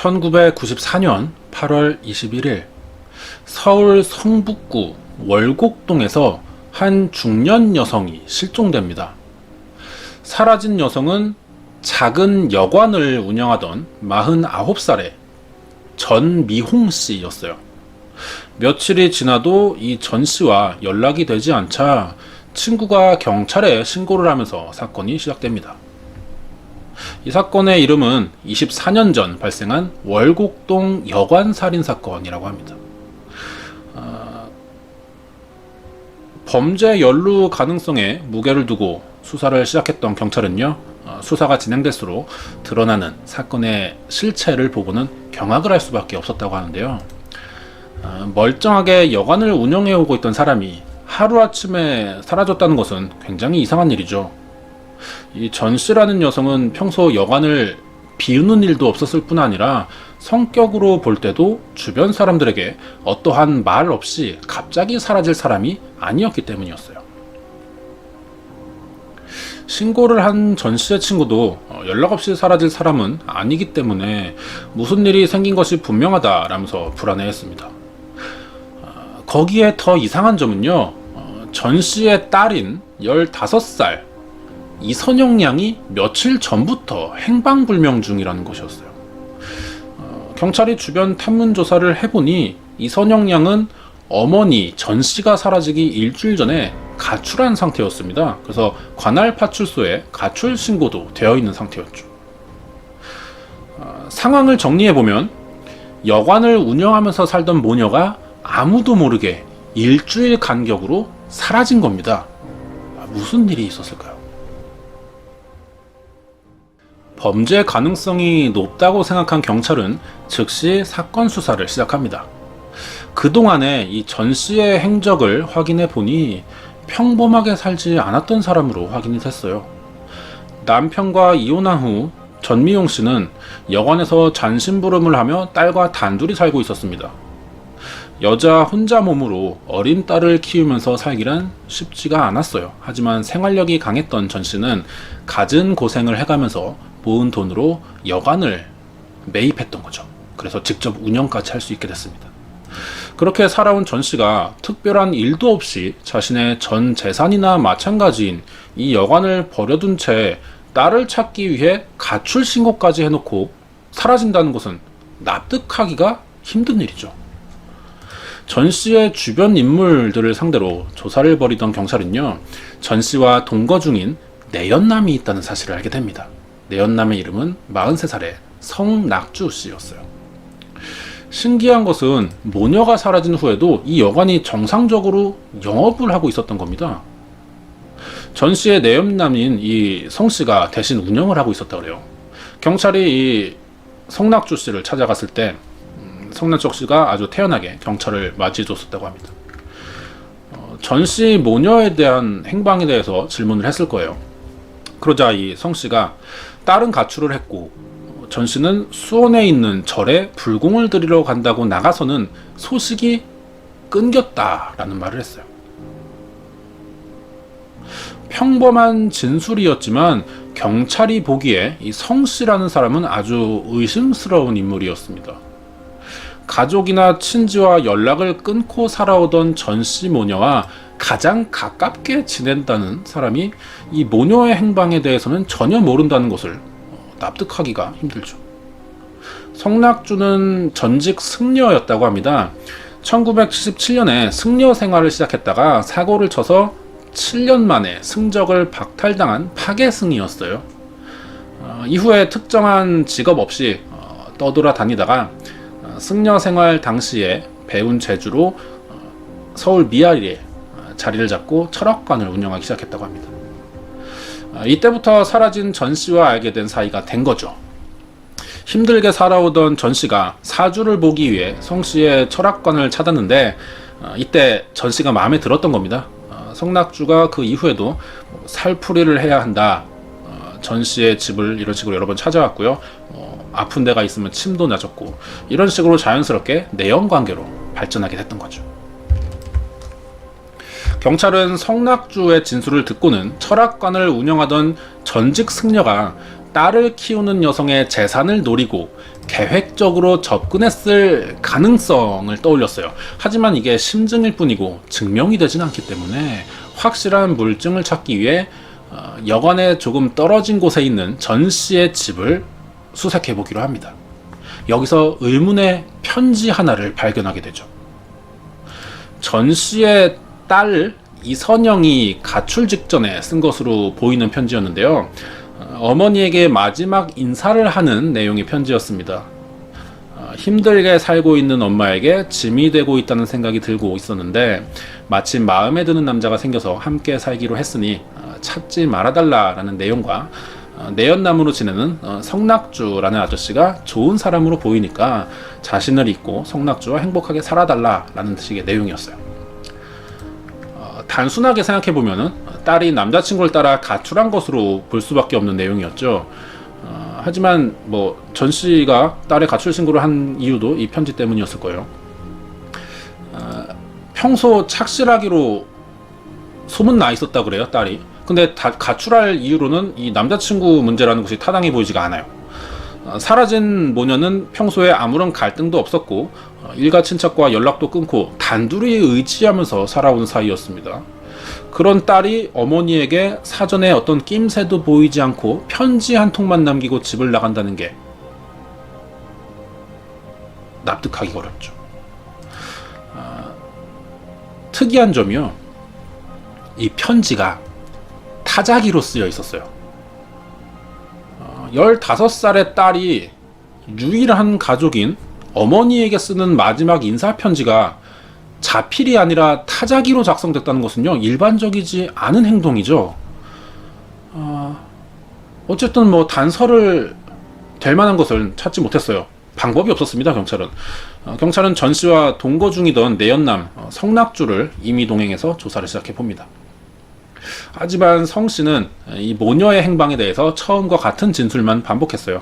1994년 8월 21일 서울 성북구 월곡동에서 한 중년 여성이 실종됩니다. 사라진 여성은 작은 여관을 운영하던 49살의 전미홍 씨였어요. 며칠이 지나도 이 전 씨와 연락이 되지 않자 친구가 경찰에 신고를 하면서 사건이 시작됩니다. 이 사건의 이름은 24년 전 발생한 월곡동 여관 살인 사건이라고 합니다. 범죄 연루 가능성에 무게를 두고 수사를 시작했던 경찰은요, 수사가 진행될수록 드러나는 사건의 실체를 보고는 경악을 할 수밖에 없었다고 하는데요. 멀쩡하게 여관을 운영해오고 있던 사람이 하루아침에 사라졌다는 것은 굉장히 이상한 일이죠. 이 전 씨라는 여성은 평소 여관을 비우는 일도 없었을 뿐 아니라 성격으로 볼 때도 주변 사람들에게 어떠한 말 없이 갑자기 사라질 사람이 아니었기 때문이었어요. 신고를 한 전 씨의 친구도 연락 없이 사라질 사람은 아니기 때문에 무슨 일이 생긴 것이 분명하다라면서 불안해했습니다. 거기에 더 이상한 점은요, 전 씨의 딸인 15살 이선영 양이 며칠 전부터 행방불명 중이라는 것이었어요. 경찰이 주변 탐문 조사를 해보니 이선영 양은 어머니 전 씨가 사라지기 일주일 전에 가출한 상태였습니다. 그래서 관할 파출소에 가출 신고도 되어 있는 상태였죠. 상황을 정리해보면 여관을 운영하면서 살던 모녀가 아무도 모르게 일주일 간격으로 사라진 겁니다. 무슨 일이 있었을까요? 범죄 가능성이 높다고 생각한 경찰은 즉시 사건 수사를 시작합니다. 그동안에 이 전 씨의 행적을 확인해 보니 평범하게 살지 않았던 사람으로 확인이 됐어요. 남편과 이혼한 후 전미용 씨는 여관에서 잔심부름을 하며 딸과 단둘이 살고 있었습니다. 여자 혼자 몸으로 어린 딸을 키우면서 살기란 쉽지가 않았어요. 하지만 생활력이 강했던 전 씨는 갖은 고생을 해가면서 모은 돈으로 여관을 매입했던 거죠. 그래서 직접 운영까지 할 수 있게 됐습니다. 그렇게 살아온 전 씨가 특별한 일도 없이 자신의 전 재산이나 마찬가지인 이 여관을 버려둔 채 딸을 찾기 위해 가출 신고까지 해놓고 사라진다는 것은 납득하기가 힘든 일이죠. 전 씨의 주변 인물들을 상대로 조사를 벌이던 경찰은요, 전 씨와 동거 중인 내연남이 있다는 사실을 알게 됩니다. 내연남의 이름은 43살의 성낙주 씨였어요. 신기한 것은 모녀가 사라진 후에도 이 여관이 정상적으로 영업을 하고 있었던 겁니다. 전 씨의 내연남인 이 성 씨가 대신 운영을 하고 있었다고 그래요. 경찰이 이 성낙주 씨를 찾아갔을 때 성낙주 씨가 아주 태연하게 경찰을 맞이해줬었다고 합니다. 전 씨 모녀에 대한 행방에 대해서 질문을 했을 거예요. 그러자 이 성 씨가 딸은 가출을 했고 전 씨는 수원에 있는 절에 불공을 드리러 간다고 나가서는 소식이 끊겼다라는 말을 했어요. 평범한 진술이었지만 경찰이 보기에 이 성 씨라는 사람은 아주 의심스러운 인물이었습니다. 가족이나 친지와 연락을 끊고 살아오던 전 씨 모녀와 가장 가깝게 지낸다는 사람이 이 모녀의 행방에 대해서는 전혀 모른다는 것을 납득하기가 힘들죠. 성낙주는 전직 승려였다고 합니다. 1977년에 승려 생활을 시작했다가 사고를 쳐서 7년 만에 승적을 박탈당한 파괴승이었어요. 이후에 특정한 직업 없이 떠돌아다니다가 승려 생활 당시에 배운 재주로 서울 미아리에 자리를 잡고 철학관을 운영하기 시작했다고 합니다. 이때부터 사라진 전 씨와 알게 된 사이가 된 거죠. 힘들게 살아오던 전 씨가 사주를 보기 위해 성 씨의 철학관을 찾았는데 이때 전 씨가 마음에 들었던 겁니다. 성낙주가 그 이후에도 살풀이를 해야 한다. 전 씨의 집을 이런 식으로 여러 번 찾아왔고요. 아픈 데가 있으면 침도 놔줬고 이런 식으로 자연스럽게 내연 관계로 발전하게 됐던 거죠. 경찰은 성낙주의 진술을 듣고는 철학관을 운영하던 전직 승려가 딸을 키우는 여성의 재산을 노리고 계획적으로 접근했을 가능성을 떠올렸어요. 하지만 이게 심증일 뿐이고 증명이 되진 않기 때문에 확실한 물증을 찾기 위해 여관에 조금 떨어진 곳에 있는 전 씨의 집을 수색해 보기로 합니다. 여기서 의문의 편지 하나를 발견하게 되죠. 전 씨의 딸 이선영이 가출 직전에 쓴 것으로 보이는 편지였는데요. 어머니에게 마지막 인사를 하는 내용의 편지였습니다. 힘들게 살고 있는 엄마에게 짐이 되고 있다는 생각이 들고 있었는데 마침 마음에 드는 남자가 생겨서 함께 살기로 했으니 찾지 말아달라라는 내용과 내연남으로 지내는 성낙주라는 아저씨가 좋은 사람으로 보이니까 자신을 잊고 성낙주와 행복하게 살아달라라는 식의 내용이었어요. 단순하게 생각해보면 딸이 남자친구를 따라 가출한 것으로 볼 수밖에 없는 내용이었죠. 하지만 전 씨가 딸의 가출 신고를 한 이유도 이 편지 때문이었을 거예요. 평소 착실하기로 소문나 있었다 그래요, 딸이. 근데 가출할 이유로는 이 남자친구 문제라는 것이 타당해 보이지가 않아요. 사라진 모녀는 평소에 아무런 갈등도 없었고 일가 친척과 연락도 끊고 단둘이 의지하면서 살아온 사이였습니다. 그런 딸이 어머니에게 사전에 어떤 낌새도 보이지 않고 편지 한 통만 남기고 집을 나간다는 게 납득하기가 어렵죠. 특이한 점이요, 이 편지가 타자기로 쓰여 있었어요. 15살의 딸이 유일한 가족인 어머니에게 쓰는 마지막 인사편지가 자필이 아니라 타자기로 작성됐다는 것은요, 일반적이지 않은 행동이죠. 어쨌든 단서를 될 만한 것을 찾지 못했어요. 방법이 없었습니다. 경찰은 전 씨와 동거 중이던 내연남 성낙주를 임의 동행해서 조사를 시작해 봅니다. 하지만 성 씨는 이 모녀의 행방에 대해서 처음과 같은 진술만 반복했어요.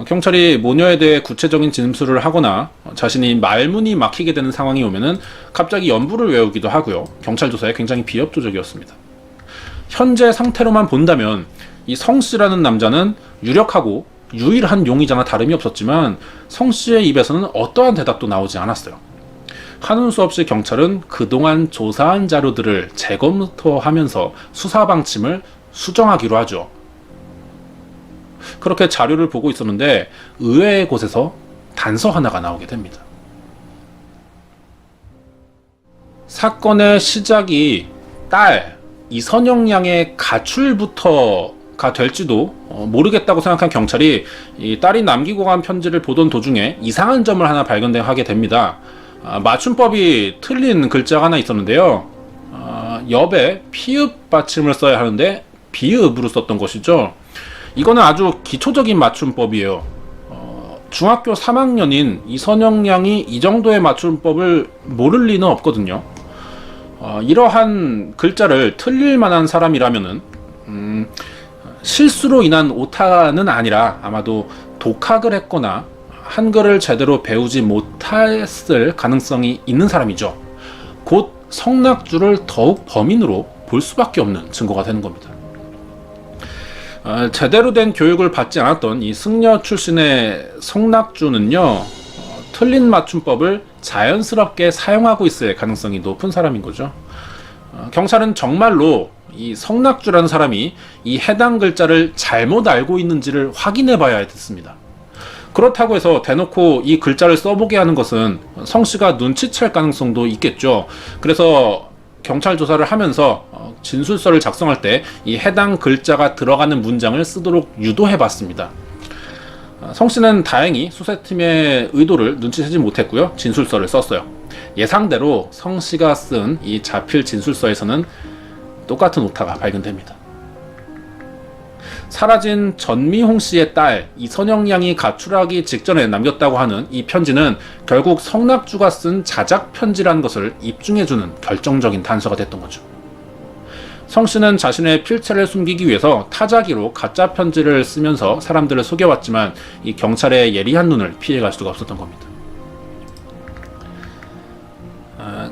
경찰이 모녀에 대해 구체적인 진술을 하거나 자신이 말문이 막히게 되는 상황이 오면은 갑자기 연부를 외우기도 하고요. 경찰 조사에 굉장히 비협조적이었습니다. 현재 상태로만 본다면 이 성 씨라는 남자는 유력하고 유일한 용의자나 다름이 없었지만 성 씨의 입에서는 어떠한 대답도 나오지 않았어요. 하는 수 없이 경찰은 그동안 조사한 자료들을 재검토하면서 수사 방침을 수정하기로 하죠. 그렇게 자료를 보고 있었는데 의외의 곳에서 단서 하나가 나오게 됩니다. 사건의 시작이 딸 이선영 양의 가출부터가 될지도 모르겠다고 생각한 경찰이 이 딸이 남기고 간 편지를 보던 도중에 이상한 점을 하나 발견하게 됩니다. 맞춤법이 틀린 글자가 하나 있었는데요. 옆에 피읍 받침을 써야 하는데 비읍으로 썼던 것이죠. 이거는 아주 기초적인 맞춤법이에요. 중학교 3학년인 이선영 양이 이 정도의 맞춤법을 모를 리는 없거든요. 이러한 글자를 틀릴 만한 사람이라면은 실수로 인한 오타는 아니라 아마도 독학을 했거나 한글을 제대로 배우지 못했을 가능성이 있는 사람이죠. 곧 성낙주를 더욱 범인으로 볼 수밖에 없는 증거가 되는 겁니다. 제대로 된 교육을 받지 않았던 이 승려 출신의 성낙주는요, 틀린 맞춤법을 자연스럽게 사용하고 있을 가능성이 높은 사람인 거죠. 경찰은 정말로 이 성낙주라는 사람이 이 해당 글자를 잘못 알고 있는지를 확인해 봐야 했습니다. 그렇다고 해서 대놓고 이 글자를 써보게 하는 것은 성씨가 눈치챌 가능성도 있겠죠. 그래서 경찰 조사를 하면서 진술서를 작성할 때 이 해당 글자가 들어가는 문장을 쓰도록 유도해 봤습니다. 성씨는 다행히 수사팀의 의도를 눈치채지 못했고요. 진술서를 썼어요. 예상대로 성씨가 쓴 이 자필 진술서에서는 똑같은 오타가 발견됩니다. 사라진 전미홍 씨의 딸 이선영 양이 가출하기 직전에 남겼다고 하는 이 편지는 결국 성낙주가 쓴 자작 편지라는 것을 입증해주는 결정적인 단서가 됐던 거죠. 성 씨는 자신의 필체를 숨기기 위해서 타자기로 가짜 편지를 쓰면서 사람들을 속여왔지만 이 경찰의 예리한 눈을 피해갈 수가 없었던 겁니다.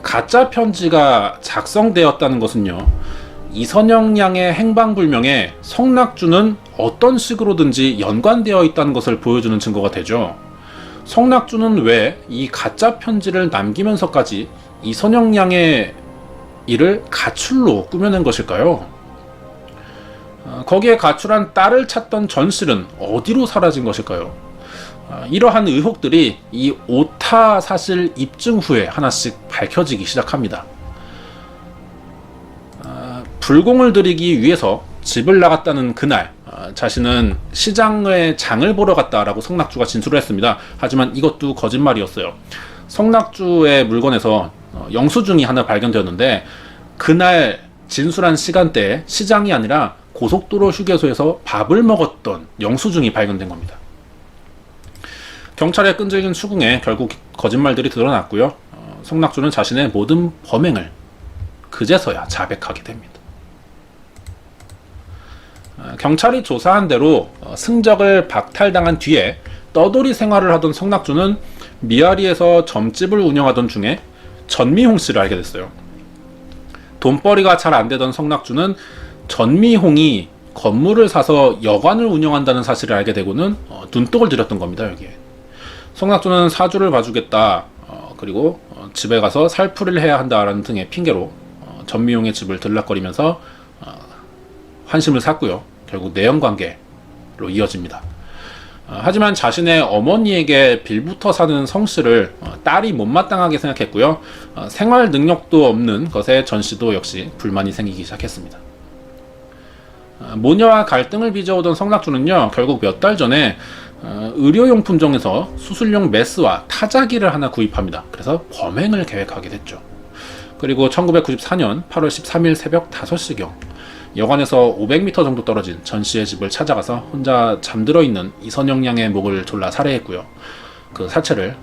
가짜 편지가 작성되었다는 것은요, 이선영 양의 행방불명에 성낙주는 어떤 식으로든지 연관되어 있다는 것을 보여주는 증거가 되죠. 성낙주는 왜 이 가짜 편지를 남기면서까지 이선영 양의 일을 가출로 꾸며낸 것일까요? 거기에 가출한 딸을 찾던 전실은 어디로 사라진 것일까요? 이러한 의혹들이 이 오타 사실 입증 후에 하나씩 밝혀지기 시작합니다. 불공을 들이기 위해서 집을 나갔다는 그날, 자신은 시장에 장을 보러 갔다라고 성낙주가 진술을 했습니다. 하지만 이것도 거짓말이었어요. 성낙주의 물건에서 영수증이 하나 발견되었는데 그날 진술한 시간대에 시장이 아니라 고속도로 휴게소에서 밥을 먹었던 영수증이 발견된 겁니다. 경찰에 끈질긴 수긍에 결국 거짓말들이 드러났고요. 성낙주는 자신의 모든 범행을 그제서야 자백하게 됩니다. 경찰이 조사한 대로 승적을 박탈당한 뒤에 떠돌이 생활을 하던 성낙주는 미아리에서 점집을 운영하던 중에 전미홍 씨를 알게 됐어요. 돈벌이가 잘 안되던 성낙주는 전미홍이 건물을 사서 여관을 운영한다는 사실을 알게 되고는 눈독을 들였던 겁니다. 여기에 성낙주는 사주를 봐주겠다, 그리고 집에 가서 살풀이를 해야 한다라는 등의 핑계로 전미홍의 집을 들락거리면서 환심을 샀고요. 결국 내연관계로 이어집니다. 하지만 자신의 어머니에게 빌부터 사는 성씨를 딸이 못마땅하게 생각했고요. 생활 능력도 없는 것에 전씨도 역시 불만이 생기기 시작했습니다. 모녀와 갈등을 빚어오던 성낙주는요, 결국 몇 달 전에 의료용품점에서 수술용 메스와 타자기를 하나 구입합니다. 그래서 범행을 계획하게 됐죠. 그리고 1994년 8월 13일 새벽 5시경 여관에서 500m 정도 떨어진 전씨의 집을 찾아가서 혼자 잠들어 있는 이선영 양의 목을 졸라 살해했고요. 그 사체를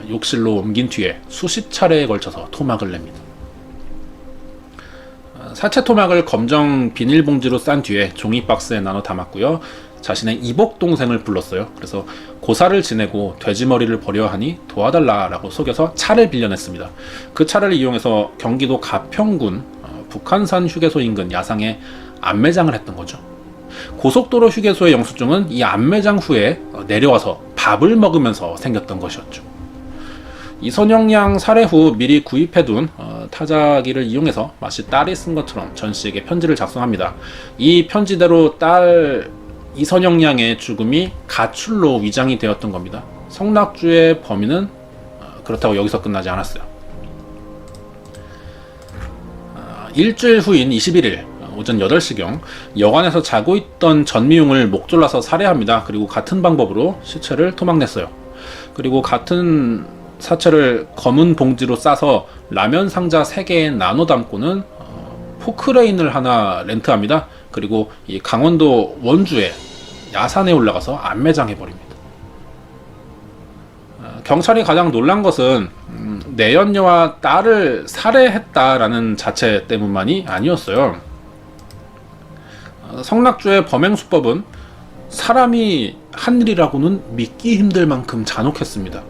욕실로 옮긴 뒤에 수십 차례에 걸쳐서 토막을 냅니다. 사체 토막을 검정 비닐봉지로 싼 뒤에 종이박스에 나눠 담았고요. 자신의 이복 동생을 불렀어요. 그래서 고사를 지내고 돼지머리를 버려 하니 도와달라라고 속여서 차를 빌려냈습니다. 그 차를 이용해서 경기도 가평군 북한산 휴게소 인근 야상에 안매장을 했던 거죠. 고속도로 휴게소의 영수증은 이 안매장 후에 내려와서 밥을 먹으면서 생겼던 것이었죠. 이선영 양 살해 후 미리 구입해둔 타자기를 이용해서 마치 딸이 쓴 것처럼 전씨에게 편지를 작성합니다. 이 편지대로 딸 이선영 양의 죽음이 가출로 위장이 되었던 겁니다. 성낙주의 범인은 그렇다고 여기서 끝나지 않았어요. 일주일 후인 21일 오전 8시경 여관에서 자고 있던 전미용을 목 졸라서 살해합니다. 그리고 같은 방법으로 시체를 토막냈어요. 그리고 같은 사체를 검은 봉지로 싸서 라면 상자 3개에 나눠 담고는 포크레인을 하나 렌트합니다. 그리고 이 강원도 원주의 야산에 올라가서 안매장해버립니다. 경찰이 가장 놀란 것은 내연녀와 딸을 살해했다라는 자체 때문만이 아니었어요. 성낙주의 범행 수법은 사람이 한 일이라고는 믿기 힘들 만큼 잔혹했습니다.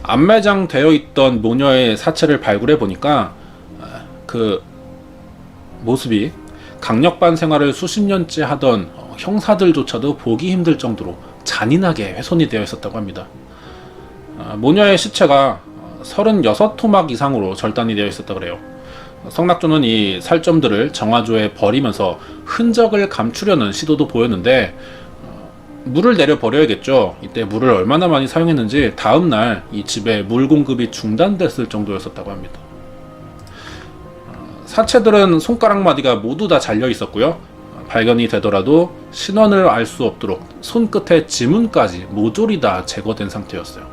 안매장 되어 있던 모녀의 사체를 발굴해 보니까 그 모습이 강력반 생활을 수십 년째 하던 형사들조차도 보기 힘들 정도로 잔인하게 훼손이 되어 있었다고 합니다. 모녀의 시체가 36토막 이상으로 절단이 되어 있었다고 그래요. 성낙주는 이 살점들을 정화조에 버리면서 흔적을 감추려는 시도도 보였는데 물을 내려 버려야겠죠. 이때 물을 얼마나 많이 사용했는지 다음날 이 집에 물 공급이 중단됐을 정도였었다고 합니다. 사체들은 손가락 마디가 모두 다 잘려 있었고요. 발견이 되더라도 신원을 알 수 없도록 손끝에 지문까지 모조리 다 제거된 상태였어요.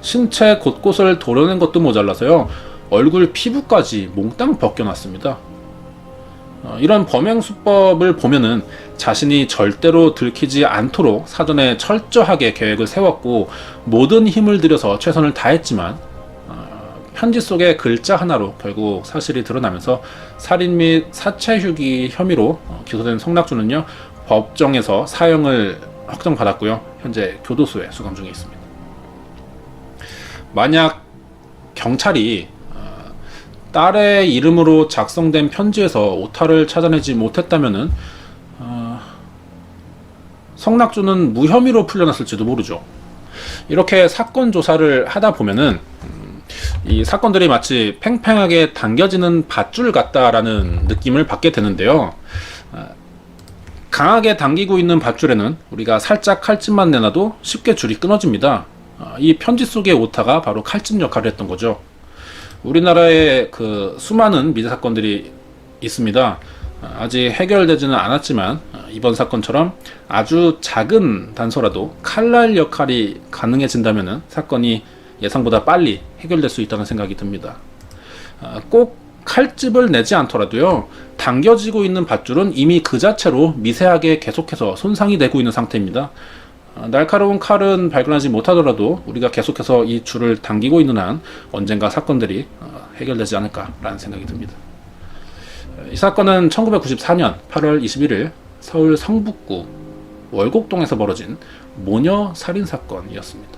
신체 곳곳을 도려낸 것도 모자라서요, 얼굴 피부까지 몽땅 벗겨놨습니다. 이런 범행 수법을 보면은 자신이 절대로 들키지 않도록 사전에 철저하게 계획을 세웠고 모든 힘을 들여서 최선을 다했지만 편지 속의 글자 하나로 결국 사실이 드러나면서 살인 및 사체 흉기 혐의로 기소된 성낙주는요, 법정에서 사형을 확정받았고요. 현재 교도소에 수감 중에 있습니다. 만약 경찰이 딸의 이름으로 작성된 편지에서 오타를 찾아내지 못했다면은 성낙주는 무혐의로 풀려났을지도 모르죠. 이렇게 사건 조사를 하다 보면은 이 사건들이 마치 팽팽하게 당겨지는 밧줄 같다라는 느낌을 받게 되는데요. 강하게 당기고 있는 밧줄에는 우리가 살짝 칼집만 내놔도 쉽게 줄이 끊어집니다. 이 편지 속의 오타가 바로 칼집 역할을 했던 거죠. 우리나라에 그 수많은 미제 사건들이 있습니다. 아직 해결되지는 않았지만 이번 사건처럼 아주 작은 단서라도 칼날 역할이 가능해진다면 사건이 예상보다 빨리 해결될 수 있다는 생각이 듭니다. 꼭 칼집을 내지 않더라도요, 당겨지고 있는 밧줄은 이미 그 자체로 미세하게 계속해서 손상이 되고 있는 상태입니다. 날카로운 칼은 발견하지 못하더라도 우리가 계속해서 이 줄을 당기고 있는 한 언젠가 사건들이 해결되지 않을까라는 생각이 듭니다. 이 사건은 1994년 8월 21일 서울 성북구 월곡동에서 벌어진 모녀 살인 사건이었습니다.